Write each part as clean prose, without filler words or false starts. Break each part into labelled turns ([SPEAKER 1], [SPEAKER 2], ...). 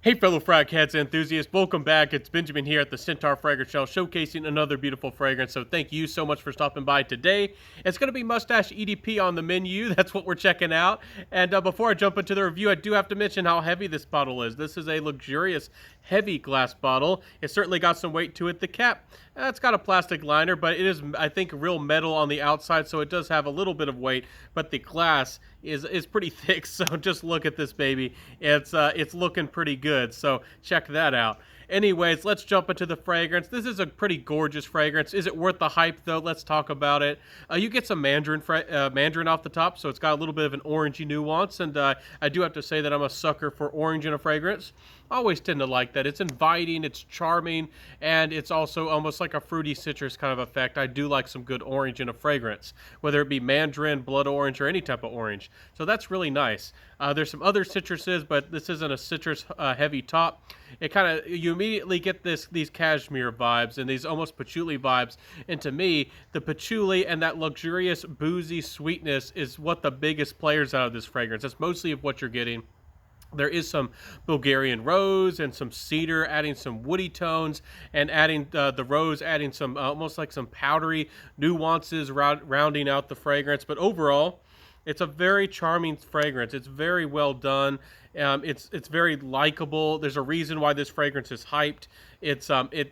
[SPEAKER 1] Hey fellow frag cats enthusiasts, welcome back. It's Benjamin here at the Centaur Fragrance Show, showcasing another beautiful fragrance. So thank you so much for stopping by today. It's going to be Moustache EDP on the menu. That's what we're checking out. And before I jump into the review, I do have to mention how heavy this bottle is. This is a luxurious, heavy glass bottle. It's certainly got some weight to it. The cap, it's got a plastic liner, but it is, I think, real metal on the outside, so it does have a little bit of weight. But the glass is pretty thick. So just look at this baby. It's looking pretty good. So check that out. Anyways, let's jump into the fragrance. This is a pretty gorgeous fragrance. Is it worth the hype, though? Let's talk about it. You get some mandarin off the top, so it's got a little bit of an orangey nuance, and I do have to say that I'm a sucker for orange in a fragrance. I always tend to like that. It's inviting, it's charming, and it's also almost like a fruity citrus kind of effect. I do like some good orange in a fragrance, whether it be mandarin, blood orange, or any type of orange. So that's really nice. There's some other citruses, but this isn't a citrus heavy top. It kind of, you immediately get these cashmere vibes and these almost patchouli vibes. And to me, the patchouli and that luxurious boozy sweetness is what the biggest players out of this fragrance. That's mostly of what you're getting. There is some Bulgarian rose and some cedar, adding some woody tones, and adding the rose, adding some almost like some powdery nuances, rounding out the fragrance. But overall, it's a very charming fragrance. It's very well done. It's very likable. There's a reason why this fragrance is hyped.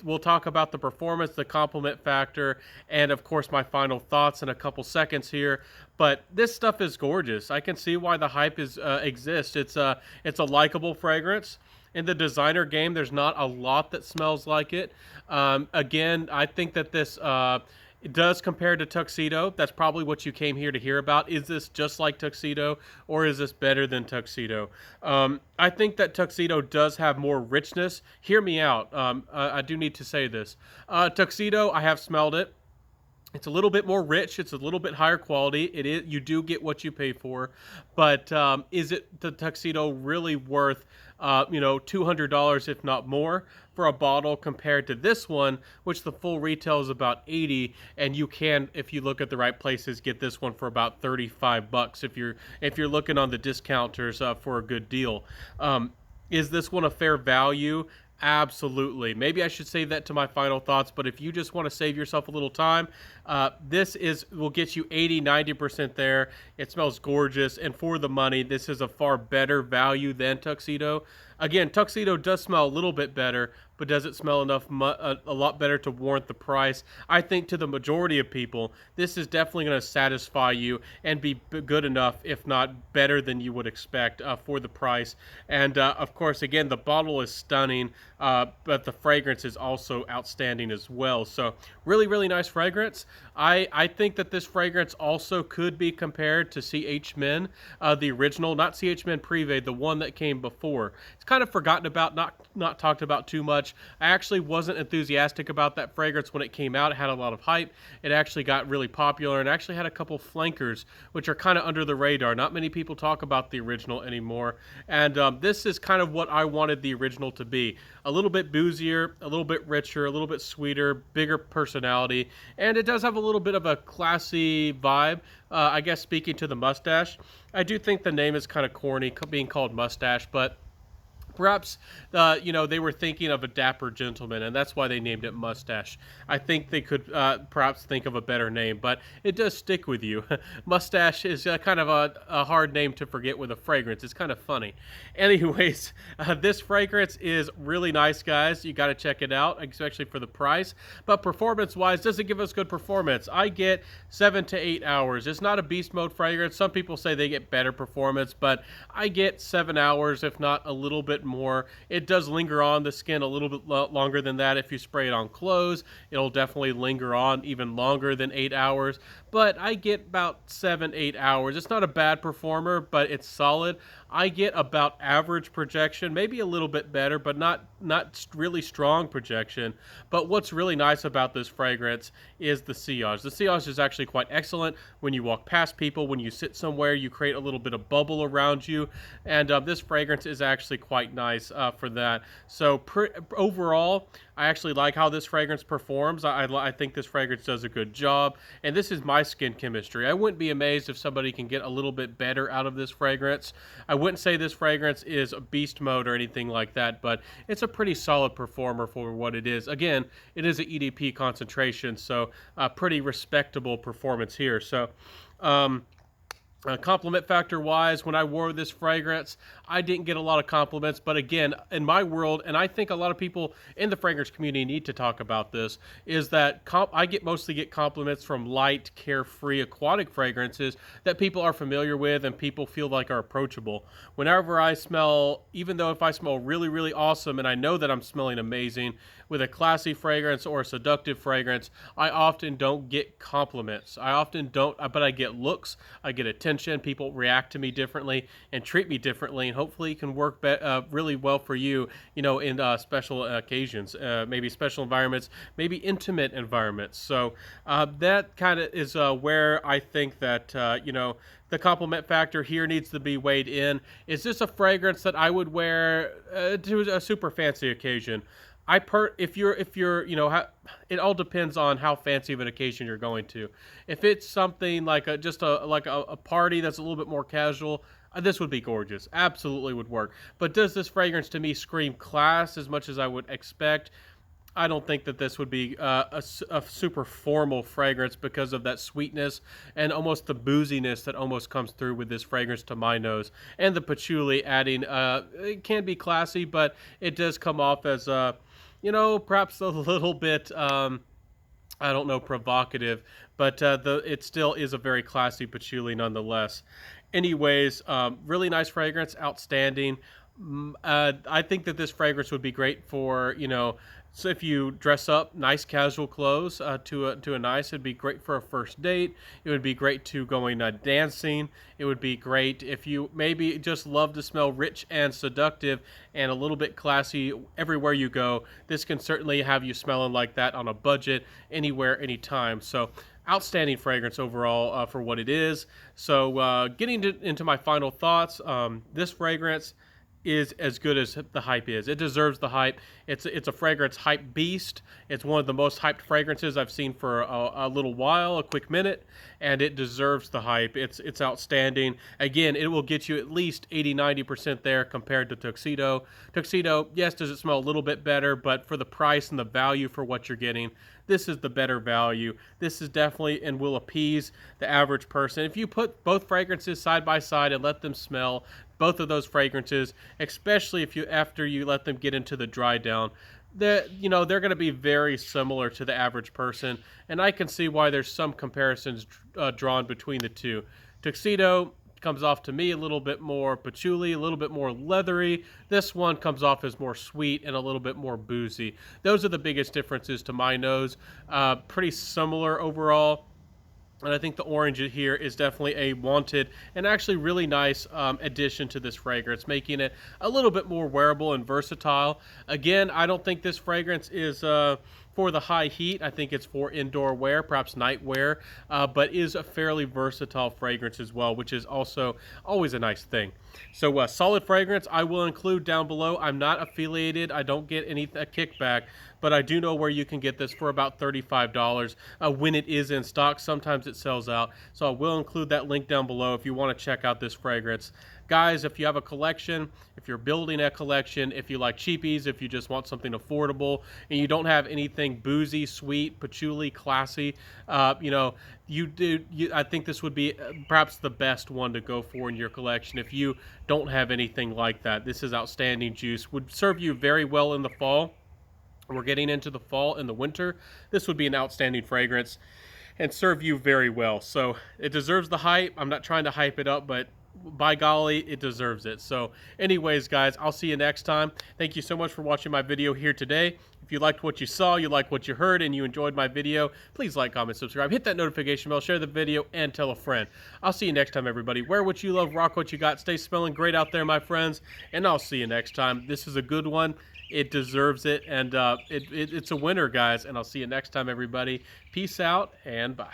[SPEAKER 1] We'll talk about the performance, the compliment factor, and of course my final thoughts in a couple seconds here. But this stuff is gorgeous. I can see why the hype exists. It's a likable fragrance. In the designer game, there's not a lot that smells like it. Again, I think that this it does compare to Tuxedo. That's probably what you came here to hear about. Is this just like Tuxedo, or is this better than Tuxedo? I think that Tuxedo does have more richness. Hear me out. I do need to say this. Tuxedo, I have smelled it. It's a little bit more rich. It's a little bit higher quality. It is. You do get what you pay for, but is it the Tuxedo really worth, $200 if not more for a bottle compared to this one, which the full retail is about 80, and you can, if you look at the right places, get this one for about 35 bucks if you're looking on the discounters for a good deal. Is this one a fair value? Absolutely. Maybe I should save that to my final thoughts, but if you just want to save yourself a little time, will get you 80-90% there. It smells gorgeous, and for the money, this is a far better value than Tuxedo. Again, Tuxedo does smell a little bit better, but does it smell a lot better to warrant the price? I think to the majority of people, this is definitely going to satisfy you and be good enough, if not better than you would expect for the price. And of course, again, the bottle is stunning, but the fragrance is also outstanding as well. So really, really nice fragrance. I think that this fragrance also could be compared to CH Men, the original, not CH Men Privé, the one that came before. It's kind of forgotten about, not talked about too much. I actually wasn't enthusiastic about that fragrance when it came out. It had a lot of hype. It actually got really popular and actually had a couple flankers, which are kind of under the radar. Not many people talk about the original anymore. And this is kind of what I wanted the original to be. A little bit boozier, a little bit richer, a little bit sweeter, bigger personality. And it does have a little bit of a classy vibe. I guess speaking to the mustache, I do think the name is kind of corny, being called Mustache, but perhaps, they were thinking of a dapper gentleman, and that's why they named it Mustache. I think they could perhaps think of a better name, but it does stick with you. Mustache is kind of a hard name to forget with a fragrance. It's kind of funny. Anyways, this fragrance is really nice, guys. You got to check it out, especially for the price. But performance-wise, does it give us good performance? I get 7 to 8 hours. It's not a beast mode fragrance. Some people say they get better performance, but I get 7 hours, if not a little bit more. It does linger on the skin a little bit longer than that. If you spray it on clothes, it'll definitely linger on even longer than 8 hours, but I get about 7-8 hours. It's not a bad performer, but it's solid. I get about average projection, maybe a little bit better, but not really strong projection. But what's really nice about this fragrance is the sillage. The sillage is actually quite excellent. When you walk past people, when you sit somewhere, you create a little bit of bubble around you, and this fragrance is actually quite nice for that. So overall, I actually like how this fragrance performs. I think this fragrance does a good job, and this is my skin chemistry. I wouldn't be amazed if somebody can get a little bit better out of this fragrance. I wouldn't say this fragrance is a beast mode or anything like that, but it's a pretty solid performer for what it is. Again, it is an EDP concentration, so a pretty respectable performance here. So, compliment factor wise, when I wore this fragrance, I didn't get a lot of compliments, but again, in my world, and I think a lot of people in the fragrance community need to talk about this, is that I mostly get compliments from light, carefree, aquatic fragrances that people are familiar with and people feel like are approachable. Whenever I smell, even though if I smell really, really awesome and I know that I'm smelling amazing with a classy fragrance or a seductive fragrance, I often don't get compliments. I often don't, but I get looks, I get attention, people react to me differently and treat me differently, and hopefully it can work really well for you, you know, in special occasions, maybe special environments, maybe intimate environments. So that kind of is where I think that, you know, the compliment factor here needs to be weighed in. Is this a fragrance that I would wear to a super fancy occasion? If you're, you know, it all depends on how fancy of an occasion you're going to. If it's something like a party that's a little bit more casual, this would be gorgeous. Absolutely would work. But does this fragrance to me scream class as much as I would expect? I don't think that this would be a super formal fragrance because of that sweetness and almost the booziness that almost comes through with this fragrance to my nose. And the patchouli adding, it can be classy, but it does come off as, you know, perhaps a little bit, I don't know, provocative, but it still is a very classy patchouli nonetheless. Anyways, really nice fragrance, outstanding. I think that this fragrance would be great for, you know, so if you dress up nice casual clothes to a nice, it'd be great for a first date. It would be great to going dancing. It would be great if you maybe just love to smell rich and seductive and a little bit classy everywhere you go. This can certainly have you smelling like that on a budget, anywhere, anytime. So outstanding fragrance overall for what it is. So getting into my final thoughts, this fragrance is as good as the hype is. It deserves the hype. It's a fragrance hype beast. It's one of the most hyped fragrances I've seen for a little while, a quick minute, and it deserves the hype. It's outstanding. Again, it will get you at least 80-90% there compared to Tuxedo. Tuxedo, yes, does it smell a little bit better, but for the price and the value for what you're getting, this is the better value. This is definitely and will appease the average person. If you put both fragrances side by side and let them smell both of those fragrances, especially after you let them get into the dry down, they're going to be very similar to the average person, and I can see why there's some comparisons drawn between the two. Tuxedo comes off to me a little bit more patchouli, a little bit more leathery. This one comes off as more sweet and a little bit more boozy. Those are the biggest differences to my nose. Pretty similar overall. And I think the orange here is definitely a wanted and actually really nice addition to this fragrance, making it a little bit more wearable and versatile. Again, I don't think this fragrance is for the high heat. I think it's for indoor wear, perhaps night wear, but is a fairly versatile fragrance as well, which is also always a nice thing. So solid fragrance I will include down below. I'm not affiliated. I don't get any kickback, but I do know where you can get this for about $35 when it is in stock. Sometimes it sells out. So I will include that link down below if you want to check out this fragrance. Guys, if you have a collection, if you're building a collection, if you like cheapies, if you just want something affordable, and you don't have anything boozy, sweet, patchouli, classy, you know, I think this would be perhaps the best one to go for in your collection. If you don't have anything like that, this is outstanding juice. Would serve you very well in the fall. We're getting into the fall and the winter. This would be an outstanding fragrance and serve you very well. So it deserves the hype. I'm not trying to hype it up, but by golly, it deserves it. So anyways, guys, I'll see you next time. Thank you so much for watching my video here today. If you liked what you saw, you liked what you heard, and you enjoyed my video, please like, comment, subscribe, hit that notification bell, share the video, and tell a friend. I'll see you next time, everybody. Wear what you love, rock what you got, stay smelling great out there, my friends, and I'll see you next time. This is a good one. It deserves it, and it's a winner, guys, and I'll see you next time, everybody. Peace out, and bye.